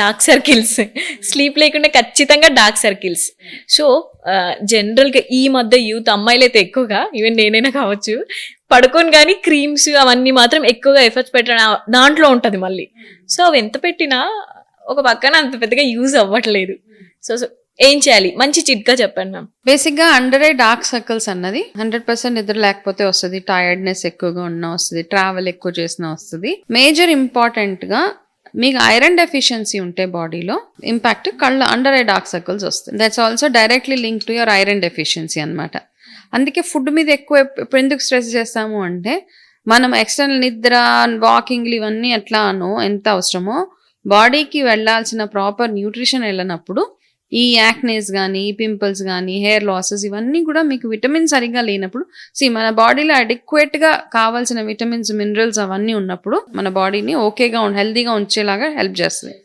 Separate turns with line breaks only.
Dark circles, sleep లేకుండా ఖచ్చితంగా dark circles. So జనరల్గా ఈ మధ్య యూత్ అమ్మాయిలైతే ఎక్కువగా, ఈవెన్ నేనైనా కావచ్చు, పడుకొని కానీ క్రీమ్స్ అవన్నీ మాత్రం ఎక్కువగా ఎఫర్ట్స్ పెట్టడం దాంట్లో ఉంటుంది మళ్ళీ. సో అవి ఎంత పెట్టినా ఒక పక్కన అంత పెద్దగా యూజ్ అవ్వట్లేదు. సో సో ఏం చేయాలి, మంచి చిట్కా చెప్పండి మ్యామ్.
బేసిక్గా అండర్ ఐ డార్క్ సర్కిల్స్ అన్నది 100% నిద్ర లేకపోతే వస్తుంది, టైర్డ్నెస్ ఎక్కువగా ఉన్నా వస్తుంది, ట్రావెల్ ఎక్కువ చేసినా వస్తుంది. మేజర్ ఇంపార్టెంట్గా మీకు ఐరన్ డెఫిషియన్సీ ఉంటే బాడీలో ఇంపాక్ట్ కళ్ళ అండర్ ఐ డార్క్ సర్కిల్స్ వస్తుంది. That's also directly link to your iron deficiency అనమాట. అందుకే ఫుడ్ మీద ఎక్కువ ఇప్పుడు ఎందుకు స్ట్రెస్ చేస్తాము అంటే, మనం ఎక్స్టర్నల్ నిద్ర, వాకింగ్లు ఇవన్నీ ఎట్లానో ఎంత అవసరమో బాడీకి వెళ్ళాల్సిన ప్రాపర్ న్యూట్రిషన్ వెళ్ళినప్పుడు ఈ యాక్నేస్ కానీ, పింపుల్స్ కానీ, హెయిర్ లాసెస్ ఇవన్నీ కూడా మీకు విటమిన్ సరిగ్గా లేనప్పుడు, మన బాడీలో అడిక్వేట్గా కావాల్సిన విటమిన్స్, మినరల్స్ అవన్నీ ఉన్నప్పుడు మన బాడీని ఓకేగా హెల్తీగా ఉంచేలాగా హెల్ప్ చేస్తుంది.